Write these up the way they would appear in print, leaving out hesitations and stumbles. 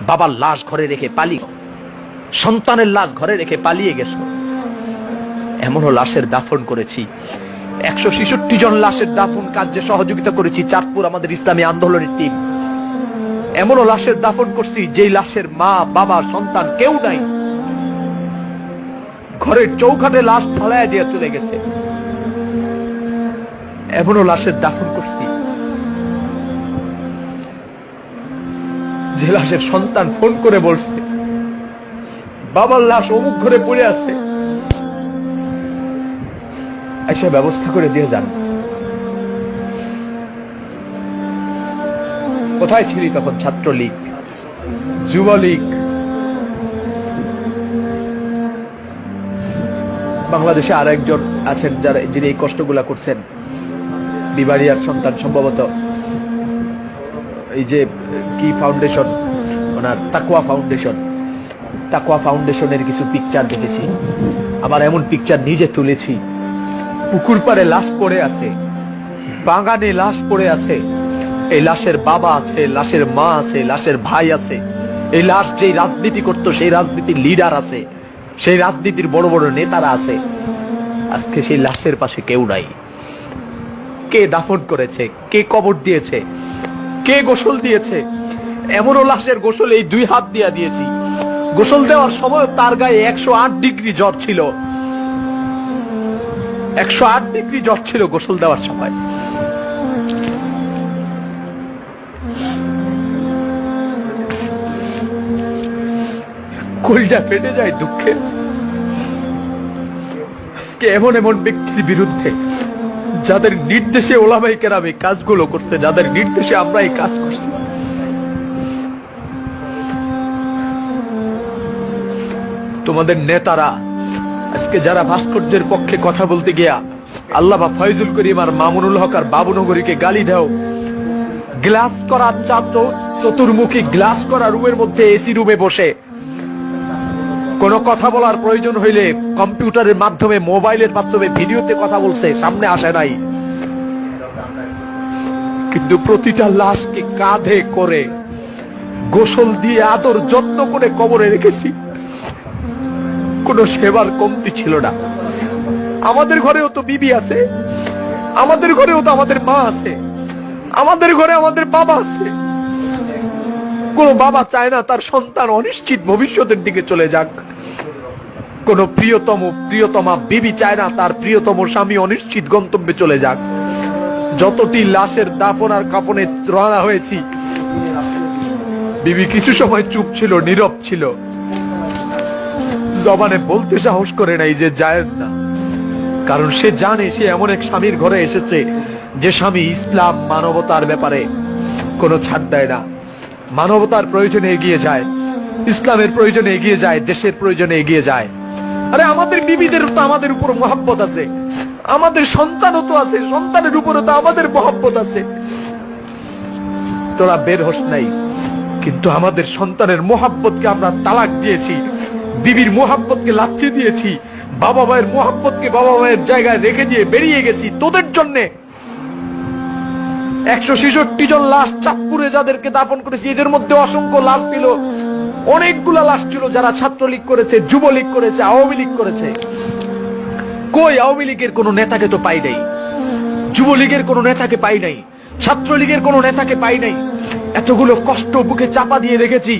বাবার লাশ ঘরে রেখে পালিয়ে, সন্তানের লাশ ঘরে রেখে পালিয়ে গেছো। এমনও লাশের দাফন করেছি, 166 জন লাশের দাফন কার্যে সহযোগিতা করেছি চাঁদপুর আমাদের ইসলামী আন্দোলনের টিম। এমনও লাশের দাফন করছি যে লাশের মা বাবা সন্তান কেউ নাই, ঘরের চৌকাঠে লাশ ফালাইয়া দিয়ে চলে গেছে। এমনও লাশের দাফন করছি যে লাশের সন্তান ফোন করে বলছে বাবার লাশ অমুক ঘরে পড়ে আছে, এসে ব্যবস্থা করে দিয়ে যান। কোথায় ছিলি তখন? ছাত্রলীগ, যুবলীগ, বাংলাদেশে আর একজন আছেন যারা যিনি এই কষ্টগুলা করছেন, বিবাড়িয়ার সন্তান, সম্ভবত এই যে কি ফাউন্ডেশন ওনার, তাকওয়া ফাউন্ডেশন, তাকওয়া ফাউন্ডেশনের কিছু পিকচার দেখেছি। আবার এমন পিকচার নিজে তুলেছি, পুকুর পাড়ে লাশ পড়ে আছে, বাগানে লাশ পড়ে আছে, এই লাশের বাবা আছে, লাশের মা আছে, লাশের ভাই আছে, এই লাশ যেই রাজনীতি করত সেই রাজনীতির লিডার আছে, সেই রাজনীতির বড় বড় নেতারা আছে। আজকে সেই লাশের পাশে কেউ নাই। কে দাফন করেছে? কে কবর দিয়েছে? কে গোসল দিয়েছে? এমনও লাশের গোসল এই 2 হাত দিয়ে দিয়েছি। গোসল দেওয়ার সময় তার গায়ে 108 ডিগ্রি জ্বর ছিল, 108 ডিগ্রি জ্বর ছিল গোসল দেওয়ার সময়। কলিজা ফেটে যায় দুঃখে। আজকে এমন এমন ব্যক্তির বিরুদ্ধে যাদের নির্দেশে ওলামায়ে কেরাম এই কাজগুলো করতে, যাদের নির্দেশে আমরা এই কাজ করছি, তোমাদের নেতারা আজকে যারা ভাস্কর্যের পক্ষে কথা বলতে গিয়া আল্লামা ফয়জুল করিম আর মামুনুল হক আর বাবুনগরীকে গালি দাও, গ্লাস করা চতুর্মুখী গ্লাস করা রুমের মধ্যে এসি রুমে বসে কোন কথা বলার প্রয়োজন হইলে কম্পিউটারের মাধ্যমে, মোবাইলের মাধ্যমে ভিডিওতে কথা বলছে, সামনে আসে নাই। কিন্তু প্রতিটা লাশকে কাঁধে করে গোসল দিয়ে আদর যত্ন করে কবরে রেখেছি। কোন সেবার কমতি ছিল না। আমাদের ঘরেও তো বিবি আছে, আমাদের ঘরেও তো আমাদের মা আছে, আমাদের ঘরে আমাদের বাবা আছে। কোন বাবা চায় না তার সন্তান অনিশ্চিত ভবিষ্যতের দিকে চলে যাক। কোন প্রিয়তমা বিবি চায় না তার প্রিয়তম স্বামী অনিশ্চিত গন্তব্যে চলে যাক। যতটি লাশের দাফন আর কাফনে রওনা হয়েছি, বিবি কিছু সময় চুপ ছিল, নীরব ছিল, জবানে বলতে সাহস করে নাই যে যায় না। কারণ সে জানে সে এমন এক স্বামীর ঘরে এসেছে যে স্বামী ইসলাম মানবতার ব্যাপারে কোনো ছাড় দেয় না, মানবতার প্রয়োজনে এগিয়ে যায়, ইসলামের প্রয়োজনে এগিয়ে যায়, দেশের প্রয়োজনে এগিয়ে যায়। আরে আমাদের বিবিদের তো আমাদের উপর মহব্বত আছে, আমাদের সন্তানও তো আছে, সন্তানের উপরও তো আমাদের মহব্বত আছে। তোরা বের হস নাই, কিন্তু আমাদের সন্তানের মহব্বতকে আমরা তালাক দিয়েছি, বিবির মহব্বতকে লাথি দিয়েছি, বাবা মায়ের মহব্বতকে বাবা মায়ের জায়গায় রেখে দিয়ে বেরিয়ে গেছি তোদের জন্যে। 166 জন লাশ চাঁদপুরে যাদেরকে দাফন করেছি, এদের মধ্যে অসংখ্য লাশ ছিল, অনেকগুলা লাশ ছিল যারা ছাত্রলীগ করেছে, যুবলীগ করেছে, আওয়ামী লীগ করেছে। কই আওয়ামী লীগের কোন নেতাকে তো পাই নাই, যুবলীগের কোন নেতাকে পাই নাই, ছাত্রলীগের কোন নেতাকে পাই নাই। এতগুলো কষ্ট বুকে চাপা দিয়ে রেখেছি,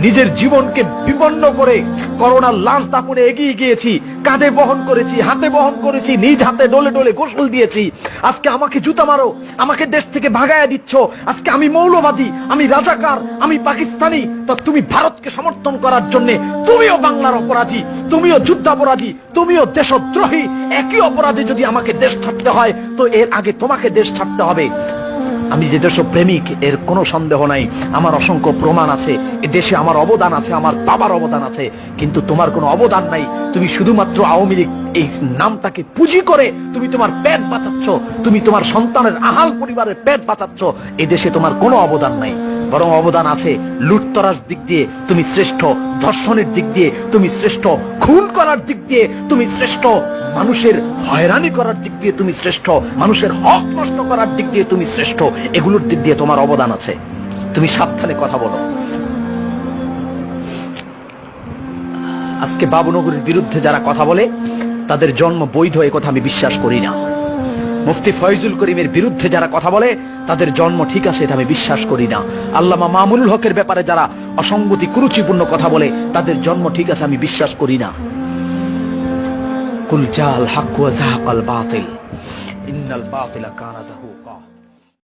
নিজের জীবনকে বিপন্ন করে করোনার লাশ দাফনে এগিয়ে গিয়েছি, কাঁধে বহন করেছি, হাতে বহন করেছি, নিজ হাতে ডলে ডলে গোসল দিয়েছি। আজকে আমাকে জুতা মারো, আমাকে দেশ থেকে ভাগায়া দিচ্ছ, আজকে আমি মৌলবাদী, আমি রাজাকার, আমি পাকিস্তানি, তো তুমি ভারতকে সমর্থন করার জন্য তুমিও বাংলার অপরাধী, তুমিও যুদ্ধাপরাধী, তুমিও দেশদ্রোহী। একই অপরাধে যদি আমাকে দেশ ছাড়তে হয় তো এর আগে তোমাকে দেশ ছাড়তে হবে। আমি যে দেশপ্রেমিক এর কোনো সন্দেহ নাই, আমার অসংখ্য প্রমাণ আছে, এ দেশে আমার অবদান আছে, আমার বাবার অবদান আছে, কিন্তু তোমার কোনো অবদান নাই। তুমি শুধুমাত্র আওয়ামী লীগ এই নামটাকে পুঁজি করে তুমি তোমার পেট বাঁচাচ্ছ, তুমি তোমার সন্তানের আহাল পরিবারের পেট বাঁচাচ্ছ। এ দেশে তোমার কোনো অবদান নাই, বরং অবদান আছে লুটতরাজ দিক দিয়ে তুমি শ্রেষ্ঠ, ধর্ষণের দিক দিয়ে তুমি শ্রেষ্ঠ, খুন করার দিক দিয়ে তুমি শ্রেষ্ঠ, মানুষের হয়রানি করার দিক দিয়ে তুমি শ্রেষ্ঠ, মানুষের হক নষ্ট করার দিক দিয়ে তুমি শ্রেষ্ঠ। এগুলোর দিক দিয়ে তোমার অবদান আছে। তুমি সাবধানে কথা বলো। আজকে বাবুনগরীর বিরুদ্ধে যারা কথা বলে তাদের জন্ম বৈধ, এ কথা আমি বিশ্বাস করি না। মুফতি ফয়জুল করিমের বিরুদ্ধে যারা কথা বলে তাদের জন্ম ঠিক আছে, এটা আমি বিশ্বাস করি না। আল্লামা মামুনুল হকের ব্যাপারে যারা অসঙ্গতি কুরুচিপূর্ণ কথা বলে তাদের জন্ম ঠিক আছে, আমি বিশ্বাস করি না। কুল জাল হক ওয়া যাহাকাল বাতিল ইন্নাল বাতিলা কানা যাহুকা।